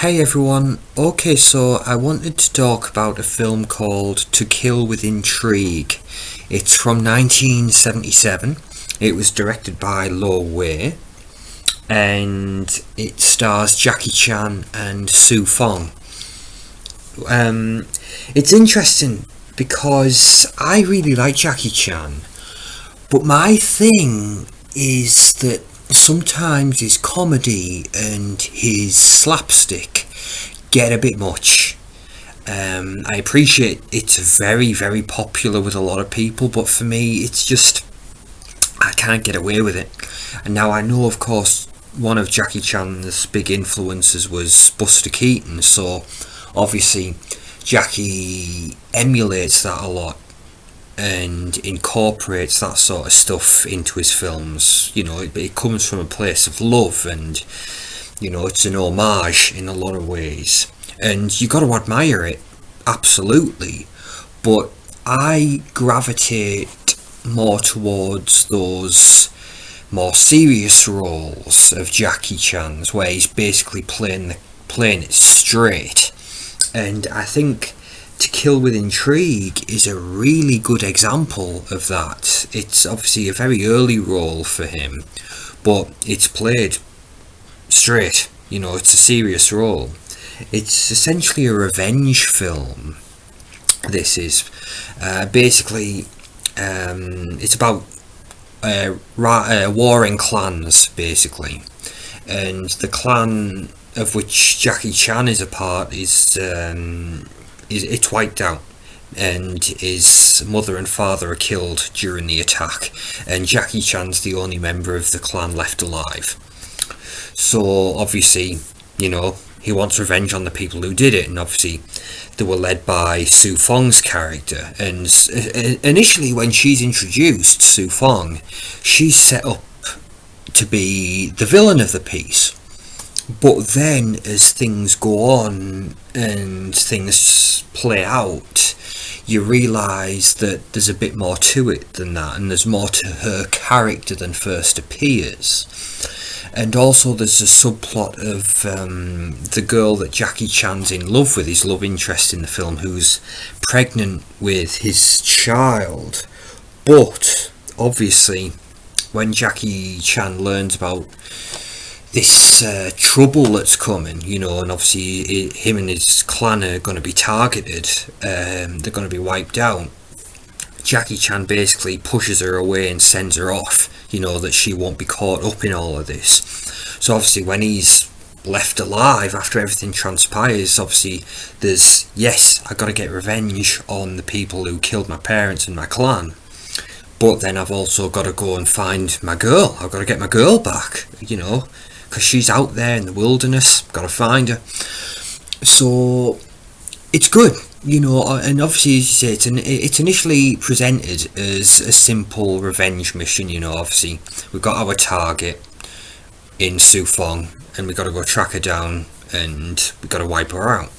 Hey everyone, okay, so I wanted to talk about a film called To Kill with Intrigue. It's from 1977. It was directed by Lo Wei and it stars Jackie Chan and Fong. It's interesting because I really like Jackie Chan, but my thing is that sometimes his comedy and his slapstick get a bit much. I appreciate it's very, very popular with a lot of people, but for me, it's just I can't get away with it. And now I know, of course, one of Jackie Chan's big influences was Buster Keaton, so obviously Jackie emulates that a lot and incorporates that sort of stuff into his films. It comes from a place of love, and it's an homage in a lot of ways, and you got to admire it, absolutely. But I gravitate more towards those more serious roles of Jackie Chan's, where he's basically playing it straight, and I think To Kill with Intrigue is a really good example of that. It's obviously a very early role for him, but it's played straight. It's a serious role. It's essentially a revenge film. This is basically it's about warring clans, basically, and the clan of which Jackie Chan is a part is it's wiped out, and his mother and father are killed during the attack, and Jackie Chan's the only member of the clan left alive. So obviously, he wants revenge on the people who did it, and obviously they were led by Fong's character. And initially, when she's introduced, Fong, she's set up to be the villain of the piece. But then, as things go on and things play out, you realise that there's a bit more to it than that, and there's more to her character than first appears. And also there's a subplot of the girl that Jackie Chan's in love with, his love interest in the film, who's pregnant with his child. But obviously, when Jackie Chan learns about this trouble that's coming, and obviously him and his clan are going to be targeted, they're going to be wiped out, Jackie Chan basically pushes her away and sends her off, that she won't be caught up in all of this. So obviously when he's left alive after everything transpires, obviously there's, yes, I got to get revenge on the people who killed my parents and my clan, but then I've also got to go and find my girl. I've got to get my girl back, because she's out there in the wilderness. Got to find her. So it's good, and obviously, as you say, it's initially presented as a simple revenge mission. Obviously we've got our target in Fong, and we've got to go track her down, and we've got to wipe her out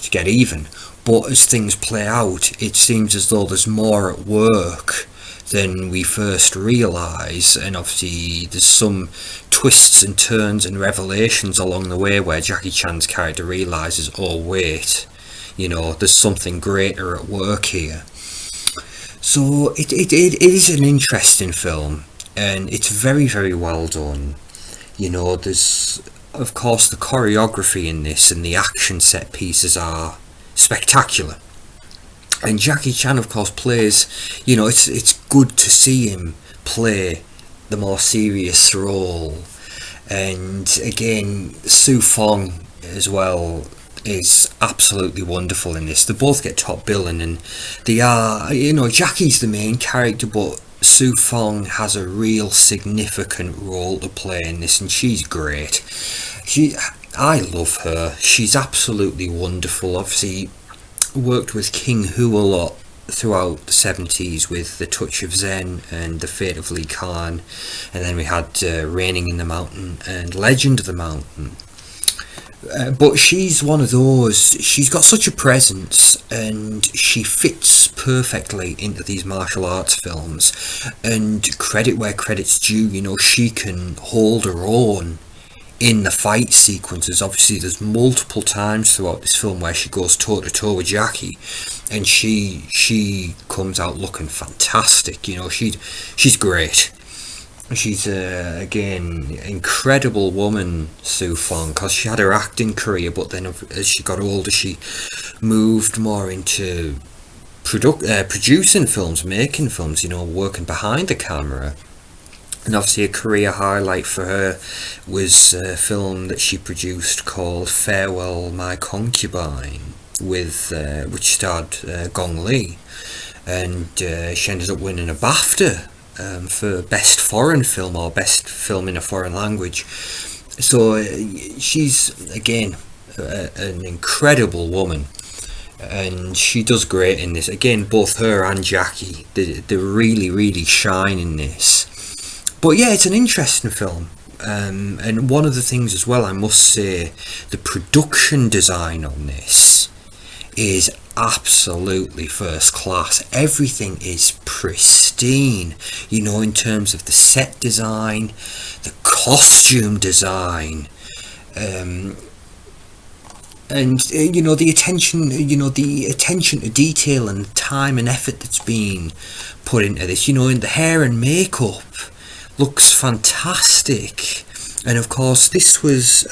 to get even. But as things play out, it seems as though there's more at work than we first realise, and obviously there's some twists and turns and revelations along the way where Jackie Chan's character realises, oh wait, there's something greater at work here. So it is an interesting film, and it's very, very well done. There's of course the choreography in this, and the action set pieces are spectacular. And Jackie Chan, of course, plays, it's good to see him play the more serious role. And again, Fong as well is absolutely wonderful in this. They both get top billing, and they are, Jackie's the main character, but Fong has a real significant role to play in this, and she's great. I love her. She's absolutely wonderful. Obviously worked with King Hu a lot throughout the 70s with The Touch of Zen and The Fate of Li Khan, and then we had Raining in the Mountain and Legend of the Mountain. But she's one of those, she's got such a presence, and she fits perfectly into these martial arts films, and credit where credit's due, she can hold her own in the fight sequences. Obviously there's multiple times throughout this film where she goes toe to toe with Jackie, and she comes out looking fantastic. You know, she's great. She's again incredible woman, Sue Fong, because she had her acting career, but then as she got older she moved more into producing films, making films, you know, working behind the camera. And obviously a career highlight for her was a film that she produced called Farewell My Concubine, with which starred Gong Li, and she ended up winning a BAFTA for best foreign film or best film in a foreign language. So she's again an incredible woman, and she does great in this. Again, both her and Jackie, they really shine in this. But yeah, it's an interesting film. And one of the things as well, I must say, the production design on this is absolutely first class. Everything is pristine, you know, in terms of the set design, the costume design, and you know, the attention to detail and time and effort that's been put into this. You know, in the hair and makeup looks fantastic. And of course this was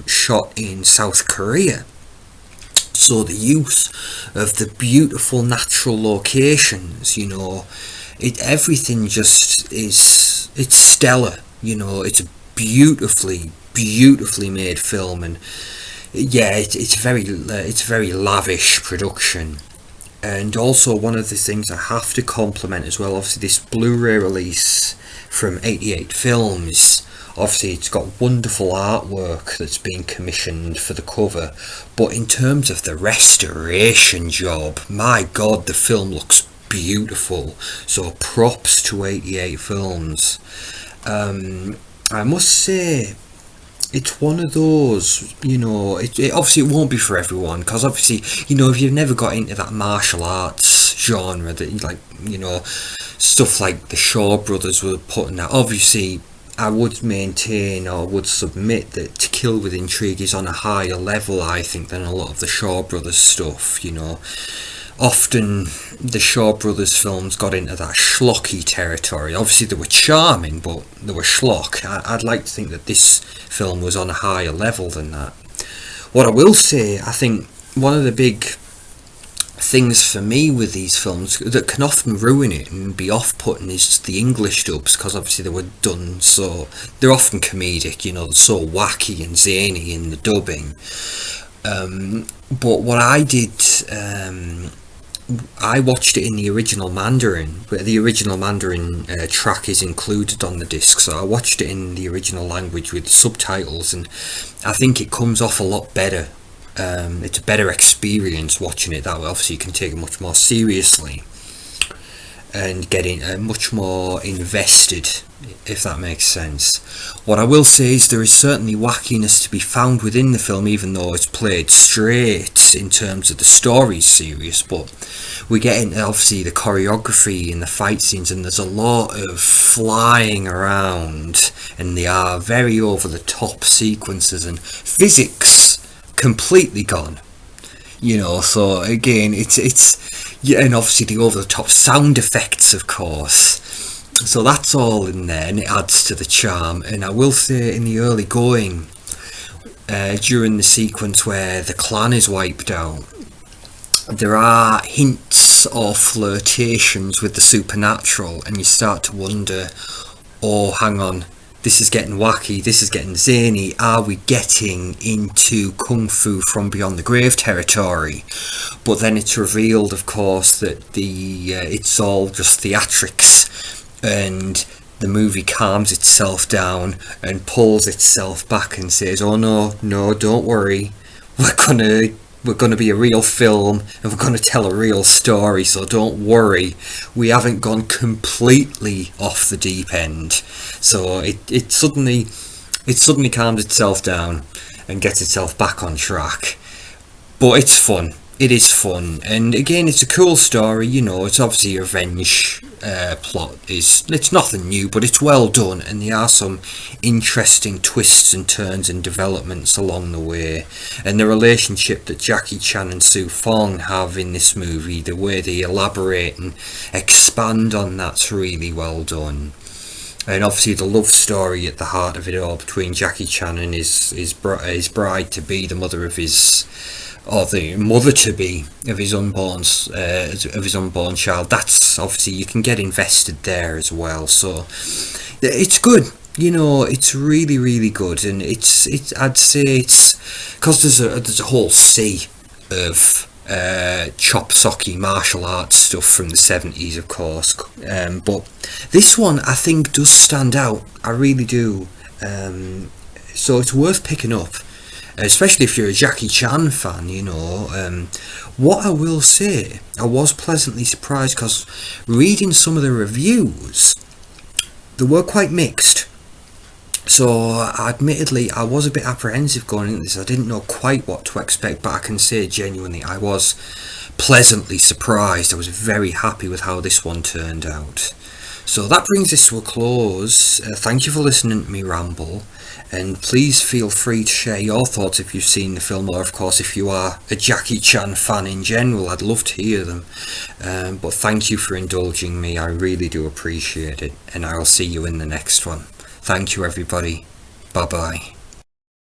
shot in South Korea, so the use of the beautiful natural locations, you know, everything just it's stellar. You know, it's a beautifully made film, and yeah, it's very lavish production. And also, one of the things I have to compliment as well, obviously this Blu-ray release from 88 Films, obviously it's got wonderful artwork that's been commissioned for the cover, but in terms of the restoration job, my god, the film looks beautiful. So props to 88 Films. I must say, it's one of those, you know, it obviously it won't be for everyone, because obviously, you know, if you've never got into that martial arts genre, that, like, you know, stuff like the Shaw Brothers were putting out, obviously I would maintain, or would submit, that To Kill with Intrigue is on a higher level, I think, than a lot of the Shaw Brothers stuff. You know, often the Shaw Brothers films got into that schlocky territory. Obviously they were charming, but they were schlock. I'd like to think that this film was on a higher level than that. What I will say, I think one of the big things for me with these films that can often ruin it and be off-putting is the English dubs, because obviously they were done so, they're often comedic, you know, they're so wacky and zany in the dubbing. But what I did, I watched it in the original Mandarin, where the original Mandarin track is included on the disc, so I watched it in the original language with subtitles, and I think it comes off a lot better. It's a better experience watching it that way. Obviously you can take it much more seriously and getting much more invested, if that makes sense. What I will say is there is certainly wackiness to be found within the film, even though it's played straight in terms of the story's serious, but we get into obviously the choreography and the fight scenes, and there's a lot of flying around, and they are very over the top sequences, and physics completely gone, you know. So again, it's yeah, and obviously the over the top sound effects, of course, so that's all in there, and it adds to the charm. And I will say, in the early going, during the sequence where the clan is wiped out, there are hints or flirtations with the supernatural, and you start to wonder, oh, hang on, this is getting wacky, this is getting zany. Are we getting into Kung Fu from Beyond the Grave territory? But then it's revealed, of course, that it's all just theatrics, and the movie calms itself down and pulls itself back and says, oh no, don't worry, we're gonna be a real film, and we're gonna tell a real story, so don't worry, we haven't gone completely off the deep end. So it suddenly calms itself down and gets itself back on track. But it's fun. It is fun, and again, it's a cool story. You know, it's obviously a revenge plot. It's nothing new, but it's well done, and there are some interesting twists and turns and developments along the way. And the relationship that Jackie Chan and Fong have in this movie, the way they elaborate and expand on that's really well done. And obviously the love story at the heart of it all between Jackie Chan and his bride to be, the mother of his, or the mother to be of his unborn child. That's obviously, you can get invested there as well. So it's good. You know, it's really, really good, and it's I'd say it's because there's a whole sea of chop socky martial arts stuff from the 70s, of course, but this one I think does stand out. I really do. So it's worth picking up, especially if you're a Jackie Chan fan. You know, what I will say, I was pleasantly surprised because reading some of the reviews, they were quite mixed. So admittedly, I was a bit apprehensive going into this. I didn't know quite what to expect, but I can say genuinely I was pleasantly surprised. I was very happy with how this one turned out. So that brings us to a close. Thank you for listening to me ramble, and please feel free to share your thoughts if you've seen the film, or of course if you are a Jackie Chan fan in general. I'd love to hear them. But thank you for indulging me. I really do appreciate it, and I'll see you in the next one. Thank you, everybody. Bye bye.